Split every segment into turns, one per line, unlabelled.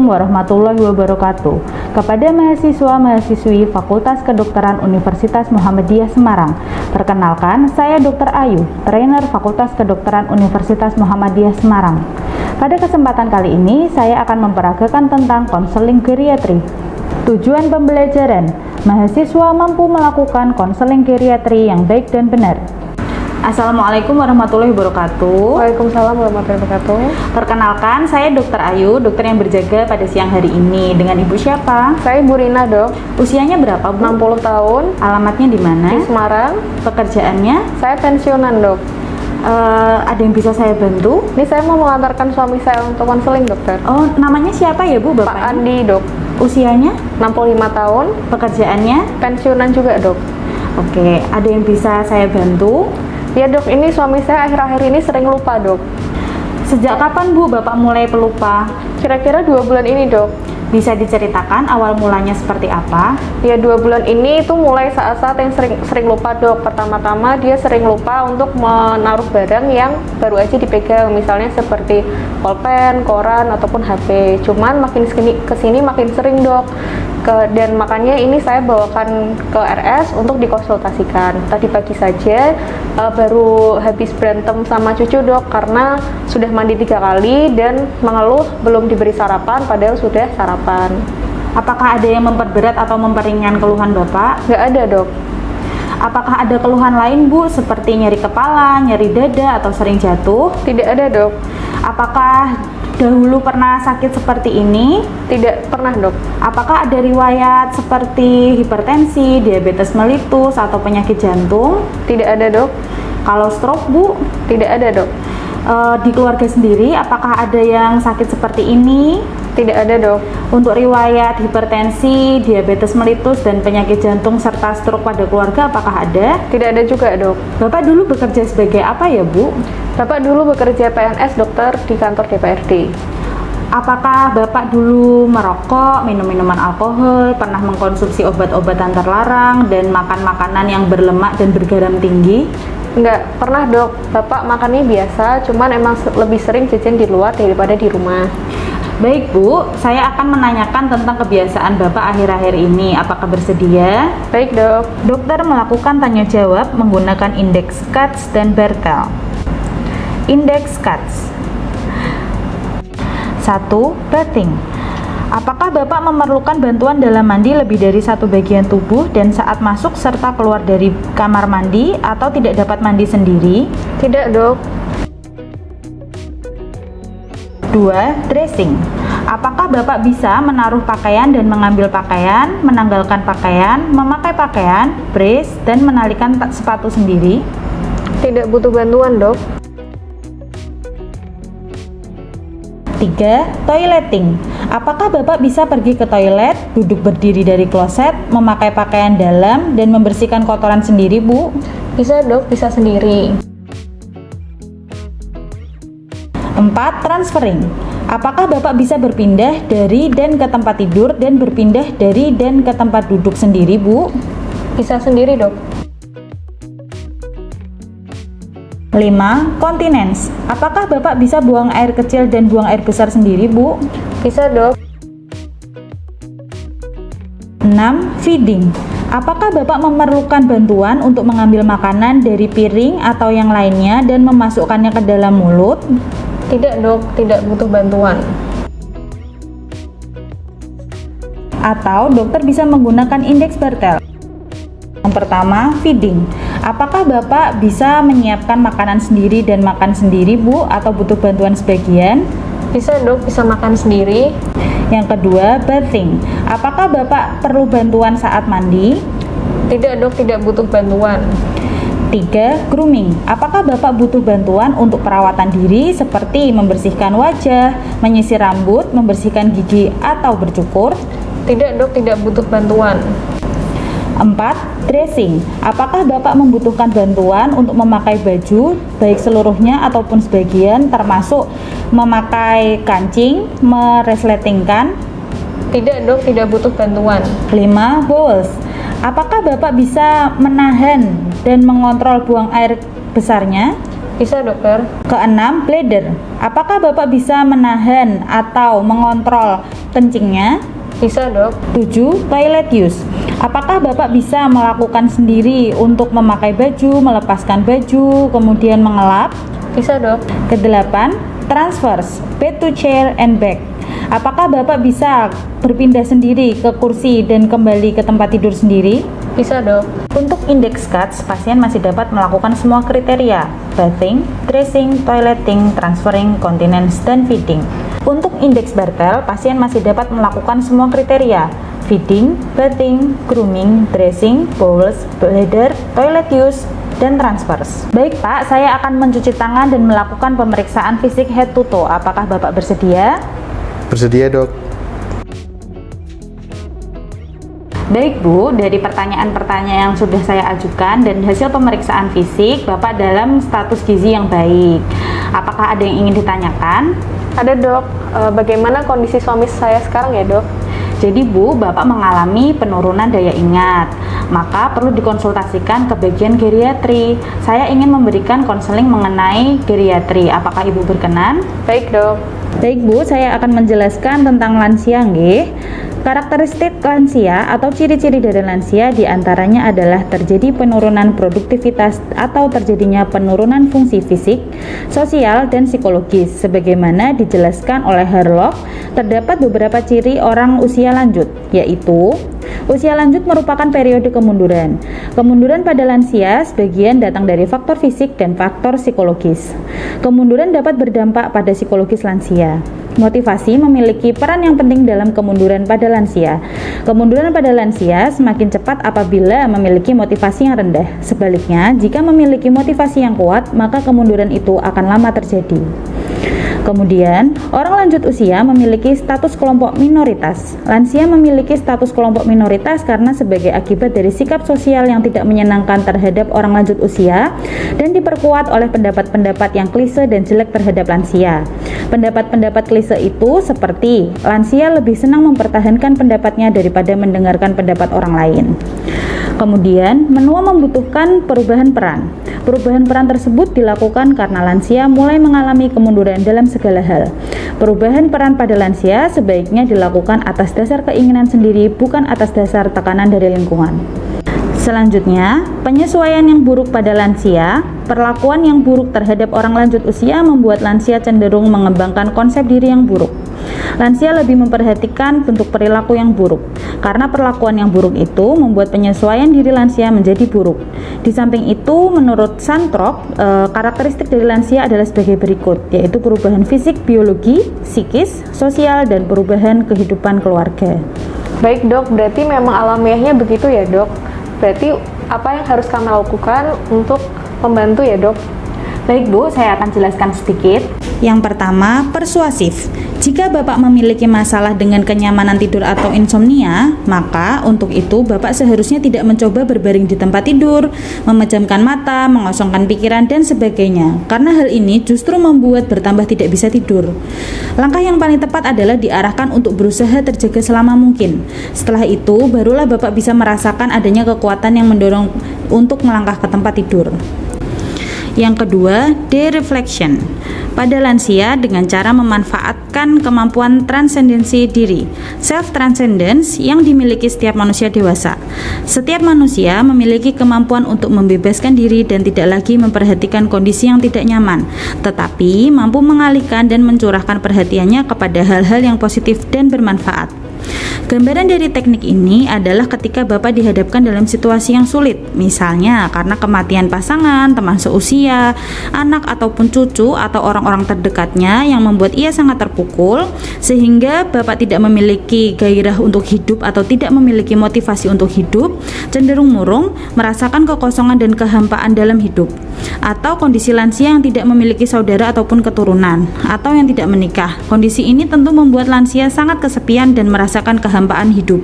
warahmatullahi wabarakatuh. Kepada mahasiswa-mahasiswi Fakultas Kedokteran Universitas Muhammadiyah Semarang. Perkenalkan, saya Dr. Ayu, trainer Fakultas Kedokteran Universitas Muhammadiyah Semarang. Pada kesempatan kali ini, saya akan memperagakan tentang konseling geriatri. Tujuan pembelajaran, mahasiswa mampu melakukan konseling geriatri yang baik dan benar. Assalamualaikum warahmatullahi wabarakatuh.
Waalaikumsalam warahmatullahi wabarakatuh.
Perkenalkan, saya Dr. Ayu, dokter yang berjaga pada siang hari ini. Dengan Ibu siapa?
Saya Ibu Rina, Dok.
Usianya berapa, Bu?
60 tahun.
Alamatnya di mana?
Di Semarang.
Pekerjaannya?
Saya pensiunan, Dok.
Ada yang bisa saya bantu?
Ini saya mau mengantarkan suami saya untuk konseling, dokter.
Oh, namanya siapa ya, Bu,
Pak
Bapaknya?
Andi, Dok.
Usianya?
65 tahun.
Pekerjaannya?
Pensiunan juga, Dok.
Oke, ada yang bisa saya bantu?
Ya, Dok, ini suami saya akhir-akhir ini sering lupa, Dok.
Sejak kapan, Bu, Bapak mulai pelupa?
Kira-kira 2 bulan ini, Dok.
Bisa diceritakan awal mulanya seperti apa?
Ya, 2 bulan ini itu mulai saat-saat yang sering lupa, Dok. Pertama-tama dia sering lupa untuk menaruh barang yang baru aja dipegang, misalnya seperti pulpen, koran, ataupun HP. Cuman makin kesini makin sering, Dok. Dan makanya ini saya bawakan ke RS untuk dikonsultasikan. Tadi pagi saja baru habis berantem sama cucu, Dok, karena sudah mandi 3 kali dan mengeluh belum diberi sarapan padahal sudah sarapan.
Apakah ada yang memperberat atau memperingan keluhan Bapak?
Nggak ada, Dok.
Apakah ada keluhan lain, Bu, seperti nyeri kepala, nyeri dada, atau sering jatuh?
Tidak ada, Dok.
Apakah dahulu pernah sakit seperti ini?
Tidak pernah, Dok.
Apakah ada riwayat seperti hipertensi, diabetes mellitus, atau penyakit jantung?
Tidak ada, Dok.
Kalau stroke, Bu?
Tidak ada, Dok.
Di keluarga sendiri, apakah ada yang sakit seperti ini?
Tidak ada, Dok.
Untuk riwayat hipertensi, diabetes mellitus, dan penyakit jantung serta stroke pada keluarga, apakah ada?
Tidak ada juga, Dok.
Bapak dulu bekerja sebagai apa ya, Bu?
Bapak dulu bekerja PNS dokter di kantor DPRD.
Apakah Bapak dulu merokok, minum minuman alkohol, pernah mengkonsumsi obat-obatan terlarang, dan makan makanan yang berlemak dan bergaram tinggi?
Enggak pernah, Dok. Bapak makannya biasa, cuman emang lebih sering jajan di luar daripada di rumah.
Baik, Bu, saya akan menanyakan tentang kebiasaan Bapak akhir-akhir ini. Apakah bersedia?
Baik, Dok.
Dokter melakukan tanya jawab menggunakan indeks Katz dan Bartel. Indeks Katz. 1. Bathing. Apakah Bapak memerlukan bantuan dalam mandi lebih dari satu bagian tubuh dan saat masuk serta keluar dari kamar mandi atau tidak dapat mandi sendiri?
Tidak, Dok.
2. Dressing. Apakah Bapak bisa menaruh pakaian dan mengambil pakaian, menanggalkan pakaian, memakai pakaian, brace, dan menalikan sepatu sendiri?
Tidak butuh bantuan, Dok.
3. Toileting. Apakah Bapak bisa pergi ke toilet, duduk berdiri dari kloset, memakai pakaian dalam, dan membersihkan kotoran sendiri, Bu?
Bisa, Dok. Bisa sendiri.
4. Transferring. Apakah Bapak bisa berpindah dari dan ke tempat tidur dan berpindah dari dan ke tempat duduk sendiri, Bu?
Bisa sendiri, Dok.
5. Continence. Apakah Bapak bisa buang air kecil dan buang air besar sendiri, Bu?
Bisa, Dok.
6. Feeding. Apakah Bapak memerlukan bantuan untuk mengambil makanan dari piring atau yang lainnya dan memasukkannya ke dalam mulut?
Tidak, Dok. Tidak butuh bantuan.
Atau dokter bisa menggunakan indeks Bartel. Yang pertama, feeding. Apakah Bapak bisa menyiapkan makanan sendiri dan makan sendiri, Bu, atau butuh bantuan sebagian?
Bisa, Dok. Bisa makan sendiri.
Yang kedua, bathing. Apakah Bapak perlu bantuan saat mandi?
Tidak, Dok. Tidak butuh bantuan.
3. Grooming. Apakah Bapak butuh bantuan untuk perawatan diri seperti membersihkan wajah, menyisir rambut, membersihkan gigi, atau bercukur?
Tidak, Dok. Tidak butuh bantuan.
4. Dressing. Apakah Bapak membutuhkan bantuan untuk memakai baju, baik seluruhnya ataupun sebagian, termasuk memakai kancing, meresletingkan?
Tidak, Dok. Tidak butuh bantuan.
5. Bowels. Apakah Bapak bisa menahan dan mengontrol buang air besarnya?
Bisa dokter.
Keenam, bladder. Apakah Bapak bisa menahan atau mengontrol kencingnya?
Bisa dok.
7. Toilet use. Apakah Bapak bisa melakukan sendiri untuk memakai baju, melepaskan baju, kemudian mengelap?
Bisa dok.
Kedelapan, transverse, bed to chair and back. Apakah Bapak bisa berpindah sendiri ke kursi dan kembali ke tempat tidur sendiri?
Bisa dok.
Untuk index cuts, pasien masih dapat melakukan semua kriteria: bathing, dressing, toileting, transferring, continence, dan feeding. Untuk indeks Bartel, pasien masih dapat melakukan semua kriteria: feeding, bathing, grooming, dressing, bowels, bladder, toilet use, dan transfers. Baik Pak, saya akan mencuci tangan dan melakukan pemeriksaan fisik head to toe. Apakah Bapak bersedia?
Bersedia, Dok.
Baik Bu, dari pertanyaan-pertanyaan yang sudah saya ajukan dan hasil pemeriksaan fisik, Bapak dalam status gizi yang baik. Apakah ada yang ingin ditanyakan?
Ada dok. Bagaimana kondisi suami saya sekarang ya dok?
Jadi Bu, Bapak mengalami penurunan daya ingat, maka perlu dikonsultasikan ke bagian geriatri. Saya ingin memberikan konseling mengenai geriatri. Apakah Ibu berkenan?
Baik dok.
Baik Bu, saya akan menjelaskan tentang lansia nggih. Karakteristik lansia atau ciri-ciri dari lansia diantaranya adalah terjadi penurunan produktivitas atau terjadinya penurunan fungsi fisik, sosial, dan psikologis. Sebagaimana dijelaskan oleh Harlock, terdapat beberapa ciri orang usia lanjut, yaitu usia lanjut merupakan periode kemunduran. Kemunduran pada lansia sebagian datang dari faktor fisik dan faktor psikologis. Kemunduran dapat berdampak pada psikologis lansia. Motivasi memiliki peran yang penting dalam kemunduran pada lansia. Kemunduran pada lansia semakin cepat apabila memiliki motivasi yang rendah. Sebaliknya, jika memiliki motivasi yang kuat, maka kemunduran itu akan lama terjadi. Kemudian, orang lanjut usia memiliki status kelompok minoritas. Lansia memiliki status kelompok minoritas karena sebagai akibat dari sikap sosial yang tidak menyenangkan terhadap orang lanjut usia dan diperkuat oleh pendapat-pendapat yang klise dan jelek terhadap lansia. Pendapat-pendapat klise itu seperti lansia lebih senang mempertahankan pendapatnya daripada mendengarkan pendapat orang lain. Kemudian, menua membutuhkan perubahan peran. Perubahan peran tersebut dilakukan karena lansia mulai mengalami kemunduran dalam segala hal. Perubahan peran pada lansia sebaiknya dilakukan atas dasar keinginan sendiri, bukan atas dasar tekanan dari lingkungan. Selanjutnya, penyesuaian yang buruk pada lansia. Perlakuan yang buruk terhadap orang lanjut usia membuat lansia cenderung mengembangkan konsep diri yang buruk. Lansia lebih memperhatikan bentuk perilaku yang buruk. Karena perlakuan yang buruk itu membuat penyesuaian diri lansia menjadi buruk. Di samping itu, menurut Santrop, karakteristik dari lansia adalah sebagai berikut, yaitu perubahan fisik, biologi, psikis, sosial, dan perubahan kehidupan keluarga.
Baik dok, berarti memang alamiahnya begitu ya dok. Berarti apa yang harus kami lakukan untuk membantu ya dok?
Baik Bu, saya akan jelaskan sedikit. Yang pertama, persuasif. Jika Bapak memiliki masalah dengan kenyamanan tidur atau insomnia, maka untuk itu Bapak seharusnya tidak mencoba berbaring di tempat tidur, memejamkan mata, mengosongkan pikiran, dan sebagainya. Karena hal ini justru membuat bertambah tidak bisa tidur. Langkah yang paling tepat adalah diarahkan untuk berusaha terjaga selama mungkin. Setelah itu, barulah Bapak bisa merasakan adanya kekuatan yang mendorong untuk melangkah ke tempat tidur. Yang kedua, de-reflection. Pada lansia dengan cara memanfaatkan kemampuan transendensi diri, self-transcendence yang dimiliki setiap manusia dewasa. Setiap manusia memiliki kemampuan untuk membebaskan diri dan tidak lagi memperhatikan kondisi yang tidak nyaman, tetapi mampu mengalihkan dan mencurahkan perhatiannya kepada hal-hal yang positif dan bermanfaat. Gambaran dari teknik ini adalah ketika Bapak dihadapkan dalam situasi yang sulit, misalnya karena kematian pasangan, teman seusia, anak ataupun cucu atau orang-orang terdekatnya yang membuat ia sangat terpukul, sehingga Bapak tidak memiliki gairah untuk hidup atau tidak memiliki motivasi untuk hidup, cenderung murung, merasakan kekosongan dan kehampaan dalam hidup. Atau kondisi lansia yang tidak memiliki saudara ataupun keturunan, atau yang tidak menikah. Kondisi ini tentu membuat lansia sangat kesepian dan merasakan kehampaan hidup.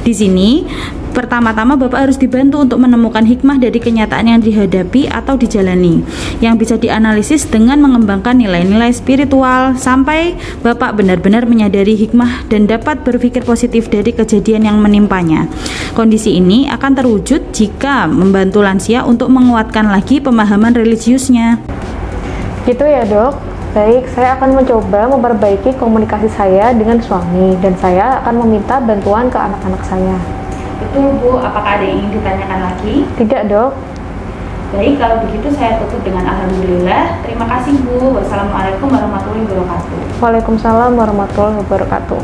Di sini, pertama-tama Bapak harus dibantu untuk menemukan hikmah dari kenyataan yang dihadapi atau dijalani, yang bisa dianalisis dengan mengembangkan nilai-nilai spiritual sampai Bapak benar-benar menyadari hikmah dan dapat berpikir positif dari kejadian yang menimpanya. Kondisi ini akan terwujud jika membantu lansia untuk menguatkan lagi pemahaman religiusnya.
Gitu ya dok. Baik, saya akan mencoba memperbaiki komunikasi saya dengan suami dan saya akan meminta bantuan ke anak-anak saya.
Betul Bu, apakah ada yang ingin ditanyakan lagi?
Tidak dok.
Baik, kalau begitu saya tutup dengan alhamdulillah. Terima kasih Bu. Wassalamualaikum warahmatullahi wabarakatuh.
Waalaikumsalam warahmatullahi wabarakatuh.